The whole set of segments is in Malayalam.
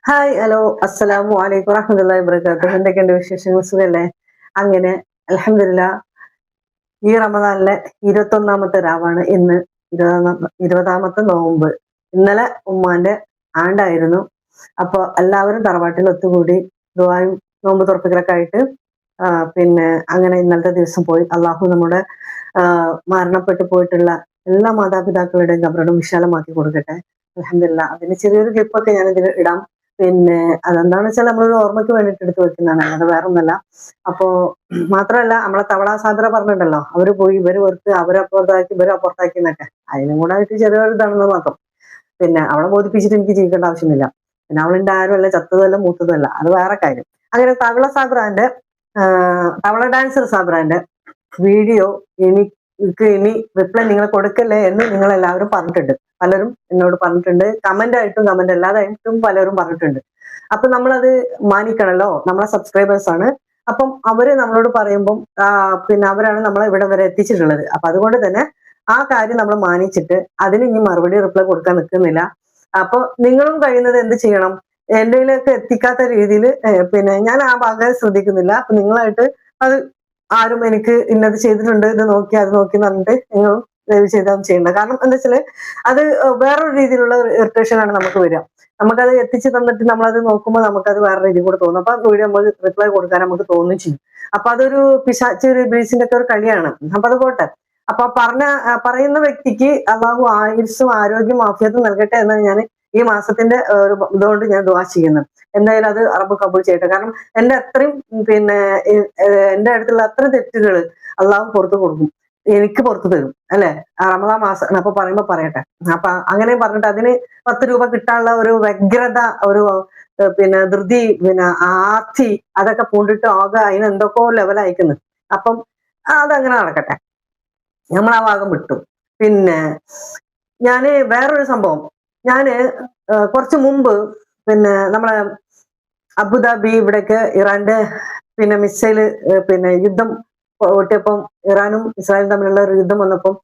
ഹായ് ഹലോ അസ്സലാമു അലൈക്കും വറഹ്മത്തുള്ളാഹി വബറകാതുഹു. എന്തൊക്കെയുണ്ട് വിശേഷങ്ങൾ? സുഖല്ലേ? അങ്ങനെ അൽഹംദുലില്ലാഹ് ഈ റമദാനിലെ 21ാമത്തെ രാവാണ് ഇന്ന്. 20ാമത്തെ നോമ്പ്. ഇന്നലെ ഉമ്മാന്റെ ആണ്ടായിരുന്നു. അപ്പൊ എല്ലാവരും തറവാട്ടിൽ ഒത്തുകൂടി ദുആയും നോമ്പ് തുറപ്പിക്കലൊക്കെ ആയിട്ട് പിന്നെ അങ്ങനെ ഇന്നലത്തെ ദിവസം പോയി. അള്ളാഹു നമ്മുടെ മരണപ്പെട്ടു പോയിട്ടുള്ള എല്ലാ മാതാപിതാക്കളുടെയും ഖബറിടം വിശാലമാക്കി കൊടുക്കട്ടെ. അൽഹംദുലില്ലാഹ്. അതിന് ചെറിയൊരു ക്ലിപ്പൊക്കെ ഞാൻ ഇതിൽ ഇടാം. പിന്നെ അതെന്താണെന്ന് വെച്ചാൽ നമ്മളൊരു ഓർമ്മയ്ക്ക് വേണ്ടിയിട്ട് എടുത്തു വെക്കുന്നതാണ്, അല്ലാതെ വേറൊന്നല്ല. അപ്പോ മാത്രമല്ല, നമ്മളെ തവള സാബിറ പറഞ്ഞിട്ടുണ്ടല്ലോ, അവര് പോയി ഇവര് വെറുത്ത് അവരപ്പുറത്താക്കി ഇവര് അപ്പുറത്താക്കി എന്നൊക്കെ, അതിനും കൂടെ ആയിട്ട് ചെറിയൊരു ഇതാണെന്ന് മാത്രം. പിന്നെ അവളെ ബോധിപ്പിച്ചിട്ട് എനിക്ക് ജീവിക്കേണ്ട ആവശ്യമില്ല. പിന്നെ അവളിന്റെ ആരുമല്ല, ചത്തതല്ല മൂത്തതല്ല, അത് വേറെ കാര്യം. അങ്ങനെ തവള സാബ്രാന്റെ തവള ഡാൻസർ സാബ്രാന്റെ വീഡിയോ ഇനി റിപ്ലൈ നിങ്ങൾ കൊടുക്കല്ലേ എന്ന് നിങ്ങൾ എല്ലാവരും പറഞ്ഞിട്ടുണ്ട്. പലരും എന്നോട് പറഞ്ഞിട്ടുണ്ട്, കമന്റ് ആയിട്ടും കമന്റ് അല്ലാതായിട്ടും പലരും പറഞ്ഞിട്ടുണ്ട്. അപ്പൊ നമ്മളത് മാനിക്കണല്ലോ, നമ്മളെ സബ്സ്ക്രൈബേഴ്സ് ആണ്. അപ്പം അവര് നമ്മളോട് പറയുമ്പം പിന്നെ അവരാണ് നമ്മളെ ഇവിടെ വരെ എത്തിച്ചിട്ടുള്ളത്. അപ്പൊ അതുകൊണ്ട് തന്നെ ആ കാര്യം നമ്മൾ മാനിച്ചിട്ട് അതിന് ഇനി മറുപടി റിപ്ലൈ കൊടുക്കാൻ നിൽക്കുന്നില്ല. അപ്പൊ നിങ്ങളും കഴിയുന്നത് എന്ത് ചെയ്യണം, എന്റെയിലേക്ക് എത്തിക്കാത്ത രീതിയിൽ പിന്നെ ഞാൻ ആ ഭാഗം ശ്രദ്ധിക്കുന്നില്ല. അപ്പൊ നിങ്ങളായിട്ട് അത് ആരും എനിക്ക് ഇന്നത് ചെയ്തിട്ടുണ്ട്, ഇത് നോക്കി അത് നോക്കി എന്ന് പറഞ്ഞിട്ട് നിങ്ങളും ദയവ് ചെയ്തൊന്നും ചെയ്യണ്ട. കാരണം എന്താ വെച്ചാല് അത് വേറൊരു രീതിയിലുള്ള ഇറിറ്റേഷൻ ആണ് നമുക്ക് വരിക. നമുക്കത് എത്തിച്ചു തന്നിട്ട് നമ്മളത് നോക്കുമ്പോൾ നമുക്കത് വേറെ രീതി കൂടെ തോന്നും. അപ്പൊ വീഡിയോ നമ്മൾ റിപ്ലൈ കൊടുക്കാൻ നമുക്ക് തോന്നുകയും ചെയ്യും. അപ്പൊ അതൊരു പിശാച്ച് ഒരു ഇബ്ലീസിന്റെ ഒക്കെ ഒരു കളിയാണ്. അപ്പൊ അത് പോട്ടെ. അപ്പൊ പറയുന്ന വ്യക്തിക്ക് അള്ളാഹു ആയുസ്സും ആരോഗ്യം ആഫിയത്തും നൽകട്ടെ എന്നാണ് ഞാൻ ഈ മാസത്തിന്റെ ഒരു ഇതുകൊണ്ട് ഞാൻ ദുആ ചെയ്യുന്നത്. എന്തായാലും അത് റബ്ബ് കബൂൽ ചെയ്യട്ടെ. കാരണം എന്റെ അത്രയും പിന്നെ എന്റെ അടുത്തുള്ള അത്ര തെറ്റുകൾ അള്ളാഹു പുറത്തു കൊടുക്കും, എനിക്ക് പുറത്തു തരും അല്ലെ. റമദാൻ മാസം അപ്പൊ പറയുമ്പോ പറയട്ടെ. അപ്പൊ അങ്ങനെ പറഞ്ഞിട്ട് അതിന് 10 രൂപ കിട്ടാനുള്ള ഒരു വ്യഗ്രത, ഒരു പിന്നെ ധൃതി, പിന്നെ ആർത്തി അതൊക്കെ പൂണ്ടിട്ട് ആകെ അതിന് എന്തൊക്കെയോ ലെവലയക്കുന്നു. അപ്പം അതങ്ങനെ നടക്കട്ടെ, നമ്മൾ ആ ഭാഗം വിട്ടു. പിന്നെ ഞാന് വേറൊരു സംഭവം, ഞാന് കുറച്ച് മുമ്പ് പിന്നെ നമ്മളെ അബുദാബി ഇവിടേക്ക് ഇറാന്റെ പിന്നെ മിസൈല് പിന്നെ യുദ്ധം പൊട്ടിയപ്പം, ഇറാനും ഇസ്രായേലും തമ്മിലുള്ള ഒരു യുദ്ധം വന്നപ്പം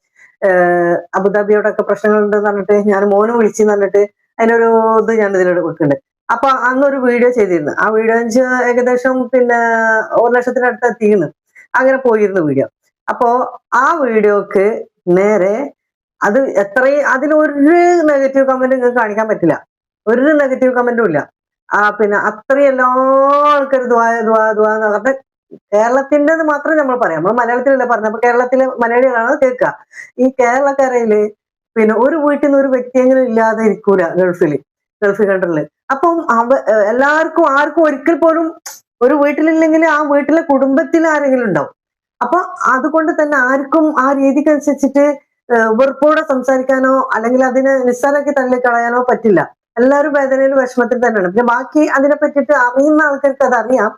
അബുദാബിയോടൊക്കെ പ്രശ്നങ്ങളുണ്ടെന്ന് പറഞ്ഞിട്ട് ഞാൻ മോനും വിളിച്ചെന്ന് പറഞ്ഞിട്ട് അതിനൊരു ഇത് ഞാൻ ഇതിലൂടെ വെക്കുന്നുണ്ട്. അപ്പൊ അന്നൊരു വീഡിയോ ചെയ്തിരുന്നു. ആ വീഡിയോ ഏകദേശം പിന്നെ 1,00,000-ത്തിനടുത്ത് എത്തിയിരുന്നു. അങ്ങനെ പോയിരുന്നു വീഡിയോ. അപ്പോ ആ വീഡിയോക്ക് നേരെ അത് എത്രയും അതിലൊരു നെഗറ്റീവ് കമന്റ് നിങ്ങൾക്ക് കാണിക്കാൻ പറ്റില്ല, ഒരു നെഗറ്റീവ് കമന്റും ഇല്ല. പിന്നെ അത്രയും എല്ലാ ആൾക്കാരും ദ്വാ ദ്വാ ദ്വാ എന്ന് പറഞ്ഞിട്ട് കേരളത്തിൻ്റെത് മാത്രം നമ്മൾ പറയാം. നമ്മൾ മലയാളത്തിലല്ല പറഞ്ഞത്. അപ്പൊ കേരളത്തിലെ മലയാളികളാണ് കേൾക്കുക. ഈ കേരളക്കരയില് പിന്നെ ഒരു വീട്ടിൽ നിന്ന് ഒരു വ്യക്തിയെങ്കിലും ഇല്ലാതെ ഇരിക്കൂല ഗൾഫ് കൺട്രില്. അപ്പം എല്ലാവർക്കും ആർക്കും ഒരിക്കൽ പോലും ഒരു വീട്ടിലില്ലെങ്കിൽ ആ വീട്ടിലെ കുടുംബത്തിൽ ആരെങ്കിലും ഉണ്ടാവും. അപ്പൊ അതുകൊണ്ട് തന്നെ ആർക്കും ആ രീതിക്ക് അനുസരിച്ചിട്ട് വെറുപ്പോടെ സംസാരിക്കാനോ അല്ലെങ്കിൽ അതിനെ നിസ്സാരാക്കി തള്ളിക്കളയാനോ പറ്റില്ല. എല്ലാവരും വേദനയിലും വിഷമത്തിൽ തന്നെയാണ്. പിന്നെ ബാക്കി അതിനെ പറ്റിയിട്ട് അറിയുന്ന ആൾക്കാർക്ക് അതറിയാം,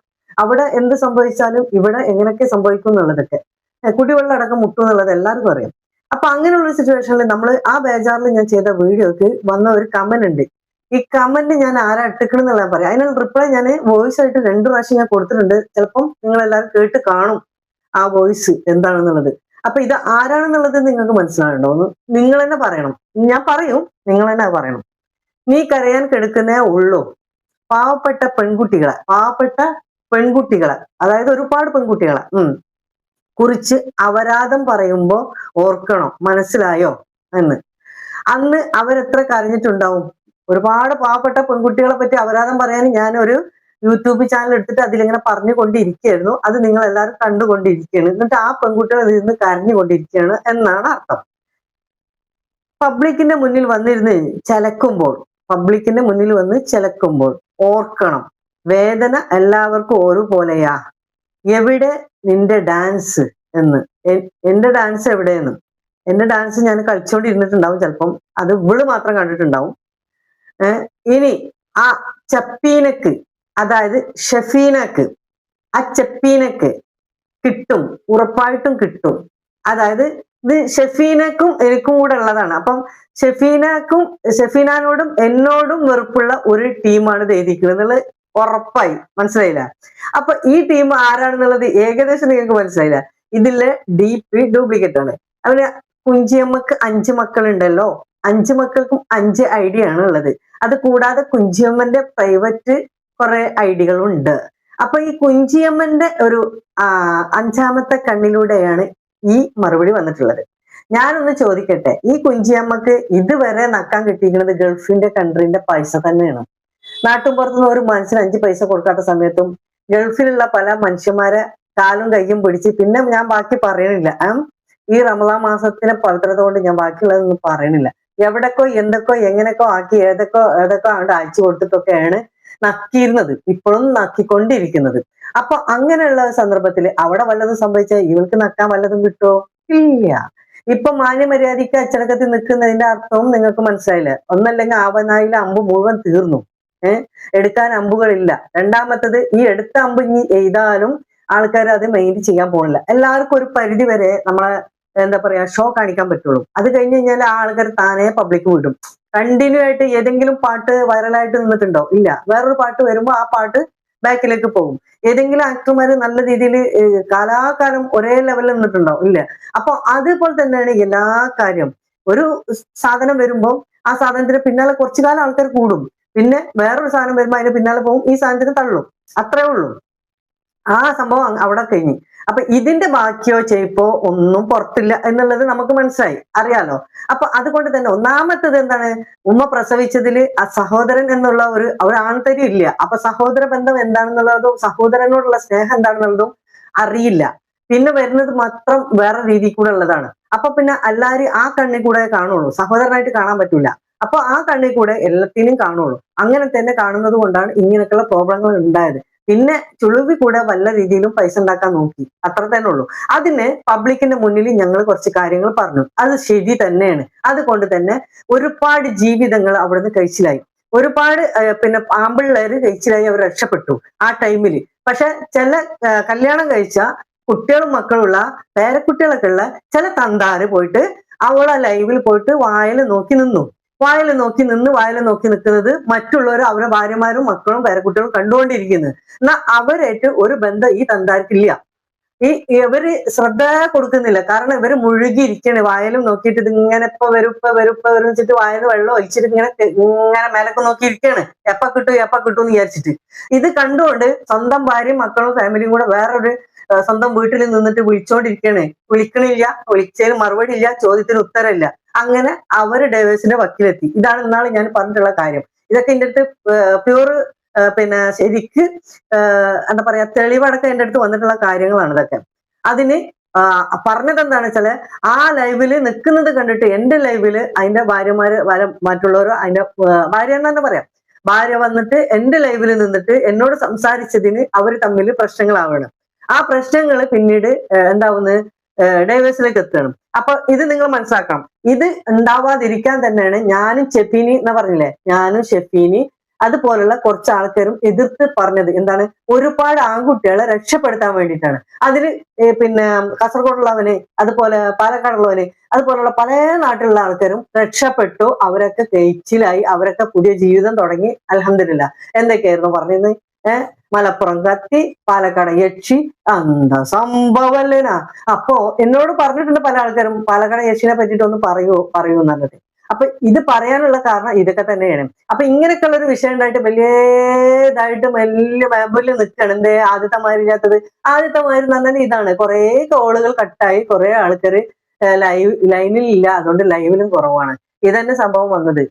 അവിടെ എന്ത് സംഭവിച്ചാലും ഇവിടെ എങ്ങനെയൊക്കെ സംഭവിക്കും എന്നുള്ളതൊക്കെ. കുടിവെള്ളം അടക്കം മുട്ടും എന്നുള്ളത് എല്ലാവർക്കും അറിയാം. അപ്പൊ അങ്ങനെയുള്ള സിറ്റുവേഷനിൽ നമ്മൾ ആ ബേജാറിൽ ഞാൻ ചെയ്ത വീഡിയോക്ക് വന്ന ഒരു കമന്റ് ഉണ്ട്. ഈ കമന്റ് ഞാൻ ആരാ ഇട്ടിക്കണെന്നുള്ള പറയാം. അതിനുള്ള റിപ്ലൈ ഞാൻ വോയിസ് ആയിട്ട് 2 പ്രാവശ്യം ഞാൻ കൊടുത്തിട്ടുണ്ട്. ചിലപ്പം നിങ്ങൾ എല്ലാവരും കേട്ട് കാണും ആ വോയിസ് എന്താണെന്നുള്ളത്. അപ്പൊ ഇത് ആരാണെന്നുള്ളത് നിങ്ങൾക്ക് മനസ്സിലാകണ്ടോ? നിങ്ങൾ തന്നെ പറയണം. ഞാൻ പറയും, നിങ്ങൾ തന്നെ പറയണം. നീ കരയാൻ കെടുക്കുന്നേ ഉള്ളൂ. പാവപ്പെട്ട പെൺകുട്ടികളെ അതായത് ഒരുപാട് പെൺകുട്ടികളെ കുറിച്ച് അപരാധം പറയുമ്പോ ഓർക്കണം, മനസ്സിലായോ എന്ന്. അന്ന് അവരെത്ര കരഞ്ഞിട്ടുണ്ടാവും. ഒരുപാട് പാവപ്പെട്ട പെൺകുട്ടികളെ പറ്റി അപരാധം പറയാൻ ഞാൻ ഒരു യൂട്യൂബ് ചാനൽ എടുത്തിട്ട് അതിലിങ്ങനെ പറഞ്ഞുകൊണ്ടിരിക്കുകയായിരുന്നു. അത് നിങ്ങൾ എല്ലാവരും കണ്ടുകൊണ്ടിരിക്കുകയാണ്. എന്നിട്ട് ആ പെൺകുട്ടികൾ ഇതിൽ നിന്ന് കരഞ്ഞുകൊണ്ടിരിക്കുകയാണ് എന്നാണ് അർത്ഥം. പബ്ലിക്കിന്റെ മുന്നിൽ വന്നിരുന്ന് ചിലക്കുമ്പോൾ ഓർക്കണം, വേദന എല്ലാവർക്കും ഒരുപോലെയാ. എവിടെ നിന്റെ ഡാൻസ് എന്ന്. എന്റെ ഡാൻസ് എവിടെയെന്ന്. എന്റെ ഡാൻസ് ഞാൻ കളിച്ചോണ്ടിരുന്നിട്ടുണ്ടാവും, ചിലപ്പം അത് ഇവള് മാത്രം കണ്ടിട്ടുണ്ടാവും. ഇനി ആ ചപ്പീനക്ക്, അതായത് ഷെഫീനക്ക്, ആ ചെപ്പീനക്ക് കിട്ടും, ഉറപ്പായിട്ടും കിട്ടും. അതായത് ഇത് ഷെഫീനക്കും എനിക്കും കൂടെ ഉള്ളതാണ്. അപ്പം ഷെഫീനാനോടും എന്നോടും വെറുപ്പുള്ള ഒരു ടീമാണ് ഇത് എഴുതിക്കുന്നത് എന്നുള്ളത് ഉറപ്പായി മനസ്സിലായില്ല. അപ്പൊ ഈ ടീം ആരാണെന്നുള്ളത് ഏകദേശം നിങ്ങൾക്ക് മനസ്സിലായില്ല. ഇതിലെ DP ഡ്യൂപ്ലിക്കേറ്റ് ആണ്. അവന് കുഞ്ചിയമ്മക്ക് 5 മക്കളുണ്ടല്ലോ, 5 മക്കൾക്കും 5 ഐഡിയ ആണ് ഉള്ളത്. അത് കൂടാതെ കുഞ്ചിയമ്മന്റെ പ്രൈവറ്റ് കുറെ ഐഡികളും ഉണ്ട്. അപ്പൊ ഈ കുഞ്ചിയമ്മന്റെ ഒരു അഞ്ചാമത്തെ കണ്ണിലൂടെയാണ് ഈ മറുപടി വന്നിട്ടുള്ളത്. ഞാനൊന്ന് ചോദിക്കട്ടെ, ഈ കുഞ്ചിയമ്മക്ക് ഇതുവരെ നക്കാൻ കിട്ടിയിരിക്കുന്നത് ഗൾഫിന്റെ കൺട്രീന്റെ പൈസ തന്നെയാണ്. നാട്ടും പുറത്തുനിന്ന് ഒരു മനുഷ്യന് 5 പൈസ കൊടുക്കാത്ത സമയത്തും ഗൾഫിലുള്ള പല മനുഷ്യന്മാരെ കാലും കയ്യും പിടിച്ച്, പിന്നെ ഞാൻ ബാക്കി പറയണില്ല, ഈ റമദാൻ മാസത്തിലെ പവിത്രത കൊണ്ട് ഞാൻ ബാക്കിയുള്ളതൊന്നും പറയണില്ല, എവിടൊക്കെ എന്തൊക്കെ എങ്ങനെയൊക്കെ ആക്കി ഏതൊക്കെ അങ്ങോട്ട് അയച്ചു കൊടുത്തിട്ടൊക്കെയാണ് നക്കിയിരുന്നത്, ഇപ്പോഴും നക്കിക്കൊണ്ടിരിക്കുന്നത്. അപ്പൊ അങ്ങനെയുള്ള സന്ദർഭത്തിൽ അവിടെ വല്ലതും സംഭവിച്ചാൽ ഇവൾക്ക് നക്കാൻ വല്ലതും കിട്ടുമോ? ഇല്ല. ഇപ്പൊ മാന്യമര്യാദയ്ക്ക് അച്ചടക്കത്തിൽ നിൽക്കുന്നതിന്റെ അർത്ഥവും നിങ്ങൾക്ക് മനസ്സിലായില്ലേ? ഒന്നല്ലെങ്കിൽ ആവനായിലെ അമ്പ് മുഴുവൻ തീർന്നു, എടുക്കാൻ അമ്പുകളില്ല. രണ്ടാമത്തത്, ഈ എടുത്ത അമ്പ് ഇനി എഴുതാലും ആൾക്കാർ അത് മെയിൻ ചെയ്യാൻ പോകുന്നില്ല. എല്ലാവർക്കും ഒരു പരിധി വരെ നമ്മളെ എന്താ പറയാ ഷോ കാണിക്കാൻ പറ്റുള്ളൂ. അത് കഴിഞ്ഞ് കഴിഞ്ഞാൽ ആ ആൾക്കാർ താനേ പബ്ലിക് വിടും. കണ്ടിന്യൂ ആയിട്ട് ഏതെങ്കിലും പാട്ട് വൈറലായിട്ട് നിന്നിട്ടുണ്ടോ? ഇല്ല. വേറൊരു പാട്ട് വരുമ്പോ ആ പാട്ട് ബാക്കിലേക്ക് പോകും. ഏതെങ്കിലും ആക്ടർമാര് നല്ല രീതിയിൽ കാലാകാലം ഒരേ ലെവലിൽ നിന്നിട്ടുണ്ടോ? ഇല്ല. അപ്പൊ അതുപോലെ തന്നെയാണ് എല്ലാ കാര്യം. ഒരു സാധനം വരുമ്പോൾ ആ സാധനത്തിന് പിന്നാലെ കുറച്ചു കാലം ആൾക്കാർ കൂടും, പിന്നെ വേറൊരു സാധനം വരുമ്പോൾ അതിന് പിന്നാലെ പോകും, ഈ സാധനത്തിന് തള്ളും. അത്രേ ഉള്ളൂ. ആ സംഭവം അവിടെ കഴിഞ്ഞു. അപ്പൊ ഇതിന്റെ ബാക്കിയോ ചെയ്പ്പോ ഒന്നും പുറത്തില്ല എന്നുള്ളത് നമുക്ക് മനസ്സിലായി, അറിയാലോ. അപ്പൊ അതുകൊണ്ട് തന്നെ ഒന്നാമത്തത് എന്താണ്, ഉമ്മ പ്രസവിച്ചതില് ആ സഹോദരൻ എന്നുള്ള ഒരു ആൺതരി ഇല്ല. അപ്പൊ സഹോദര ബന്ധം എന്താണെന്നുള്ളതും സഹോദരനോടുള്ള സ്നേഹം എന്താണെന്നുള്ളതും അറിയില്ല. പിന്നെ വരുന്നത് മാത്രം വേറെ രീതിയിൽ കൂടെ ഉള്ളതാണ്. അപ്പൊ പിന്നെ എല്ലാരും ആ കണ്ണിൽ കൂടെ കാണുള്ളൂ, സഹോദരനായിട്ട് കാണാൻ പറ്റൂല. അപ്പൊ ആ കണ്ണിൽ കൂടെ എല്ലാത്തിനും കാണുള്ളൂ. അങ്ങനെ തന്നെ കാണുന്നത് കൊണ്ടാണ് ഇങ്ങനെയൊക്കെയുള്ള പ്രോബ്ലങ്ങൾ ഉണ്ടായത്. പിന്നെ ചുളുവി കൂടെ വല്ല രീതിയിലും പൈസ ഉണ്ടാക്കാൻ നോക്കി, അത്ര തന്നെ ഉള്ളൂ. അതിന് പബ്ലിക്കിന്റെ മുന്നിൽ ഞങ്ങൾ കുറച്ച് കാര്യങ്ങൾ പറഞ്ഞു, അത് ശരി തന്നെയാണ്. അതുകൊണ്ട് തന്നെ ഒരുപാട് ജീവിതങ്ങൾ അവിടുന്ന് കഴിച്ചിലായി, ഒരുപാട് പിന്നെ ആമ്പിള്ളേര് കഴിച്ചിലായി, അവർ രക്ഷപ്പെട്ടു ആ ടൈമിൽ. പക്ഷെ ചില കല്യാണം കഴിച്ച കുട്ടികളും മക്കളുള്ള പേരക്കുട്ടികളൊക്കെ ഉള്ള ചില തന്താര് പോയിട്ട് അവളെ ലൈവിൽ പോയിട്ട് വായിൽ നോക്കി നിന്നു. വായിൽ നോക്കി നിൽക്കുന്നത് മറ്റുള്ളവർ അവരുടെ ഭാര്യമാരും മക്കളും പേരക്കുട്ടികളും കണ്ടുകൊണ്ടിരിക്കുന്നത്. എന്നാൽ അവരായിട്ട് ഒരു ബന്ധം ഈ തന്താർക്കില്ല. ഇവര് ശ്രദ്ധ കൊടുക്കുന്നില്ല. കാരണം ഇവര് മുഴുകിയിരിക്കണ്, വായലും നോക്കിയിട്ട് ഇത് ഇങ്ങനെ ഇപ്പൊ വരും വെച്ചിട്ട് വായന്ന് വെള്ളം ഒഴിച്ചിട്ട് ഇങ്ങനെ മേലൊക്കെ നോക്കിയിരിക്കാണ്, എപ്പ കിട്ടും എന്ന് വിചാരിച്ചിട്ട്. ഇത് കണ്ടുകൊണ്ട് സ്വന്തം ഭാര്യയും മക്കളും ഫാമിലിയും കൂടെ വേറൊരു സ്വന്തം വീട്ടിൽ നിന്നിട്ട് വിളിച്ചോണ്ടിരിക്കണേ, വിളിക്കണില്ല, വിളിച്ചതിന് മറുപടി ഇല്ല, ചോദ്യത്തിന് ഉത്തരമില്ല. അങ്ങനെ അവര് ഡൈവേഴ്സിന്റെ വക്കിലെത്തി. ഇതാണ് ഇന്നാള് ഞാൻ പറഞ്ഞിട്ടുള്ള കാര്യം. ഇതൊക്കെ എന്റെ അടുത്ത് പ്യൂർ പിന്നെ ശരിക്ക് എന്താ പറയാ തെളിവടക്കം എന്റെ അടുത്ത് വന്നിട്ടുള്ള കാര്യങ്ങളാണ് ഇതൊക്കെ. അതിന് പറഞ്ഞത് എന്താണെന്ന് വെച്ചാല്, ആ ലൈവില് നിൽക്കുന്നത് കണ്ടിട്ട് എന്റെ ലൈവില് അതിന്റെ ഭാര്യമാര് മറ്റുള്ളവരോ അതിന്റെ ഭാര്യ എന്ന് തന്നെ പറയാം, ഭാര്യ വന്നിട്ട് എന്റെ ലൈവില് നിന്നിട്ട് എന്നോട് സംസാരിച്ചതിന് അവർ തമ്മിൽ പ്രശ്നങ്ങളാവണം. ആ പ്രശ്നങ്ങൾ പിന്നീട് എന്താവുന്നത്, ഡൈവേഴ്സിലേക്ക് എത്തണം. അപ്പൊ ഇത് നിങ്ങൾ മനസ്സിലാക്കണം. ഇത് ഉണ്ടാവാതിരിക്കാൻ തന്നെയാണ് ഞാനും ഷെഫീനി എന്ന് പറഞ്ഞില്ലേ, ഞാനും ഷെഫീനി അതുപോലുള്ള കുറച്ച് ആൾക്കാരും എതിർത്ത് പറഞ്ഞത്. എന്താണ്, ഒരുപാട് ആൺകുട്ടികളെ രക്ഷപ്പെടുത്താൻ വേണ്ടിയിട്ടാണ്. അതില് പിന്നെ കാസർഗോഡുള്ളവന്, അതുപോലെ പാലക്കാടുള്ളവന്, അതുപോലുള്ള പല നാട്ടിലുള്ള ആൾക്കാരും രക്ഷപ്പെട്ടു. അവരൊക്കെ കഴിച്ചിലായി, അവരൊക്കെ പുതിയ ജീവിതം തുടങ്ങി. അൽഹംദുലില്ലാഹ്. എന്തൊക്കെയായിരുന്നു പറഞ്ഞത്? മലപ്പുറം കത്തി, പാലക്കാട് യക്ഷി, എന്താ സംഭവല്ലേനാ. അപ്പോ എന്നോട് പറഞ്ഞിട്ടുണ്ട് പല ആൾക്കാരും, പാലക്കാട് യക്ഷിനെ പറ്റിയിട്ട് ഒന്ന് പറയൂ എന്നുള്ളത്. അപ്പൊ ഇത് പറയാനുള്ള കാരണം ഇതൊക്കെ തന്നെയാണ്. അപ്പൊ ഇങ്ങനെയൊക്കെയുള്ള ഒരു വിഷയം ഉണ്ടായിട്ട് വലിയതായിട്ട് വലിയ മാബില് നിൽക്കണം. എന്തേ ആദ്യത്തെ മാതിരില്ലാത്തത്? ആദ്യത്തെ മാതിരി പറഞ്ഞാൽ ഇതാണ്, കുറെ കോളുകൾ കട്ടായി, കുറെ ആൾക്കാർ ലൈനിൽ ഇല്ല, അതുകൊണ്ട് ലൈവിലും കുറവാണ്. ഇതന്നെ സംഭവം വന്നത്.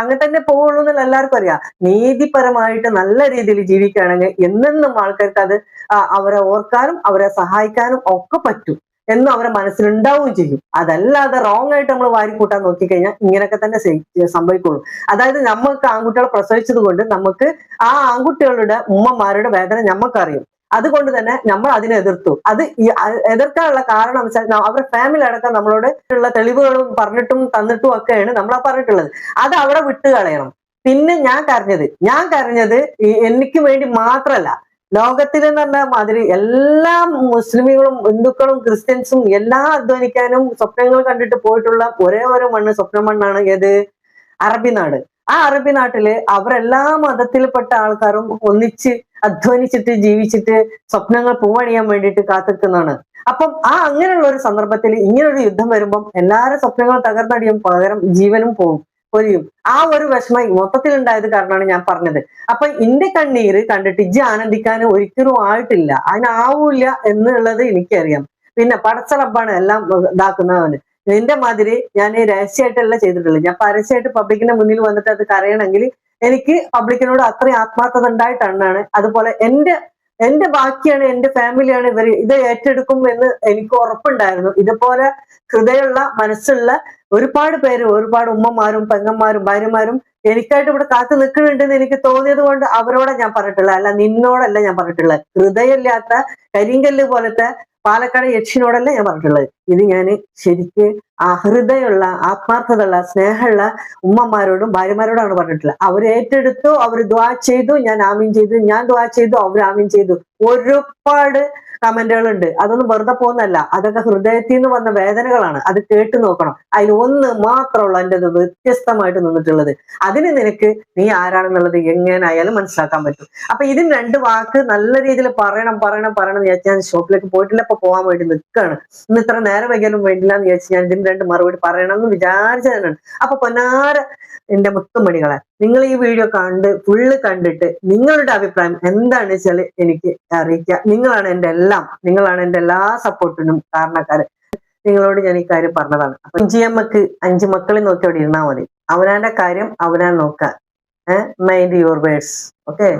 അങ്ങനെ തന്നെ പോവുള്ളൂ എന്നുള്ള എല്ലാവർക്കും അറിയാം. നീതിപരമായിട്ട് നല്ല രീതിയിൽ ജീവിക്കുകയാണെങ്കിൽ എന്നെന്നും ആൾക്കാർക്ക് അത് അവരെ ഓർക്കാനും അവരെ സഹായിക്കാനും ഒക്കെ പറ്റും എന്നും അവരെ മനസ്സിലുണ്ടാവുകയും ചെയ്യും. അതല്ലാതെ റോങ് ആയിട്ട് നമ്മൾ വാരിക്കൂട്ടാൻ നോക്കിക്കഴിഞ്ഞാൽ ഇങ്ങനെയൊക്കെ തന്നെ സംഭവിക്കുള്ളൂ. അതായത് നമുക്ക് ആൺകുട്ടികളെ പ്രസവിച്ചത് കൊണ്ട് നമുക്ക് ആ ആൺകുട്ടികളുടെ ഉമ്മമാരുടെ വേദന നമുക്കറിയും. അതുകൊണ്ട് തന്നെ നമ്മൾ അതിനെ എതിർത്തു. അത് എതിർക്കാനുള്ള കാരണം എന്ന് വെച്ചാൽ അവരുടെ ഫാമിലി അടക്കം നമ്മളോട് ഉള്ള തെളിവുകളും പറഞ്ഞിട്ടും തന്നിട്ടും ഒക്കെയാണ് നമ്മൾ പറഞ്ഞിട്ടുള്ളത്. അത് അവിടെ വിട്ടുകളയണം. പിന്നെ ഞാൻ കരഞ്ഞത് എനിക്ക് വേണ്ടി മാത്രമല്ല, ലോകത്തിലെന്ന് പറഞ്ഞ മാതിരി എല്ലാ മുസ്ലിമുകളും ഹിന്ദുക്കളും ക്രിസ്ത്യൻസും എല്ലാം അധ്വാനിക്കാനും സ്വപ്നങ്ങൾ കണ്ടിട്ട് പോയിട്ടുള്ള ഒരേ ഒരു മണ്ണ് സ്വപ്ന മണ്ണാണ് ഏത്? അറബി നാട്. ആ അറബി നാട്ടില് അവരെല്ലാ മതത്തിൽപ്പെട്ട ആൾക്കാരും ഒന്നിച്ച് അധ്വാനിച്ചിട്ട് ജീവിച്ചിട്ട് സ്വപ്നങ്ങൾ പൂവണിയാൻ വേണ്ടിയിട്ട് കാത്തിക്കുന്നതാണ്. അപ്പം അങ്ങനെയുള്ള ഒരു സന്ദർഭത്തിൽ ഇങ്ങനൊരു യുദ്ധം വരുമ്പം എല്ലാവരും സ്വപ്നങ്ങൾ തകർന്നടിയും, പകരം ജീവനും പോകും. പൊരിയും. ആ ഒരു വിഷമം മൊത്തത്തിൽ ഉണ്ടായത് കാരണമാണ് ഞാൻ പറഞ്ഞത്. അപ്പൊ ഇന്റെ കണ്ണീര് കണ്ടിട്ട് ഇജ്ജ് ആനന്ദിക്കാൻ ഒരിക്കലും ആയിട്ടില്ല, അതിനാവൂല എന്നുള്ളത് എനിക്കറിയാം. പിന്നെ പടച്ച റബ്ബാണ് എല്ലാം ഇതാക്കുന്നവന്. നിന്റെ മാതിരി ഞാൻ രഹസ്യമായിട്ടല്ല ചെയ്തിട്ടുള്ളത്. ഞാൻ പരസ്യമായിട്ട് പബ്ലിക്കിന്റെ മുന്നിൽ വന്നിട്ട് അത് കരയണമെങ്കിൽ എനിക്ക് പബ്ലിക്കിനോട് അത്രയും ആത്മാർത്ഥത ഉണ്ടായിട്ടാണ്. അതുപോലെ എന്റെ ബാക്കിയാണ്, എന്റെ ഫാമിലിയാണ് ഇവർ ഇത് ഏറ്റെടുക്കും എന്ന് എനിക്ക് ഉറപ്പുണ്ടായിരുന്നു. ഇതുപോലെ ഹൃദയമുള്ള മനസ്സുള്ള ഒരുപാട് പേര്, ഒരുപാട് ഉമ്മമാരും പെങ്ങന്മാരും ഭാര്യമാരും എനിക്കായിട്ട് ഇവിടെ കാത്തു നിൽക്കുന്നുണ്ടെന്ന് എനിക്ക് തോന്നിയത് കൊണ്ട് അവരോടെ ഞാൻ പറഞ്ഞിട്ടുള്ളത്, അല്ല നിന്നോടല്ല ഞാൻ പറഞ്ഞിട്ടുള്ളത്. ഹൃദയമില്ലാത്ത കരിങ്കല്ല് പോലത്തെ പാലക്കാട് യക്ഷിനോടല്ല ഞാൻ പറഞ്ഞിട്ടുള്ളത്. ഇത് ഞാൻ ശരിക്ക് ഹൃദയമുള്ള ആത്മാർത്ഥതയുള്ള സ്നേഹമുള്ള ഉമ്മമാരോടും ഭാര്യമാരോടാണ് പറഞ്ഞിട്ടുള്ളത്. അവർ ഏറ്റെടുത്തു, അവർ ദ്വാ ചെയ്തു, ഞാൻ ആമീൻ ചെയ്തു, ഞാൻ ദ്വാ ചെയ്തു, അവർ ആമീൻ ചെയ്തു. ഒരുപാട് കമന്റുകളുണ്ട്. അതൊന്നും വെറുതെ പോകുന്നല്ല, അതൊക്കെ ഹൃദയത്തിൽ നിന്ന് വന്ന വേദനകളാണ്. അത് കേട്ടു നോക്കണം. അതിൽ ഒന്ന് മാത്രമുള്ള എൻ്റെ വ്യത്യസ്തമായിട്ട് നിന്നിട്ടുള്ളത്. അതിന് നിനക്ക് നീ ആരാണെന്നുള്ളത് എങ്ങനെയായാലും മനസ്സിലാക്കാൻ പറ്റും. അപ്പൊ ഇതിന് രണ്ട് വാക്ക് നല്ല രീതിയിൽ പറയണം എന്ന് വിചാരിച്ച് ഞാൻ ഷോപ്പിലേക്ക് പോയിട്ടില്ല, ഇപ്പൊ പോകാൻ വേണ്ടി നിൽക്കുകയാണ്. ഇന്ന് ഇത്ര നേരം വൈകിയാലും വേണ്ടില്ല എന്ന് വിചാരിച്ച് ഞാൻ ഇതിന് രണ്ട് മറുപടി പറയണം എന്ന് വിചാരിച്ചതാണ്. അപ്പൊ പൊന്നാര എന്റെ മുത്തുമണികളെ, നിങ്ങൾ ഈ വീഡിയോ ഫുള്ള് കണ്ടിട്ട് നിങ്ങളുടെ അഭിപ്രായം എന്താണെന്ന് വെച്ചാൽ എനിക്ക് അറിയിക്കുക. നിങ്ങളാണ് എൻ്റെ എല്ലാ സപ്പോർട്ടിനും കാരണക്കാര്. നിങ്ങളോട് ഞാൻ ഈ കാര്യം പറഞ്ഞതാണ്. അപ്പൊ ഇഞ്ചിയമ്മക്ക് 5 മക്കളെ നോക്കി അവിടെ ഇരുന്നാൽ മതി. അവനാന്റെ കാര്യം അവനാൻ നോക്കാൻ. Mind your words. ഓക്കെ.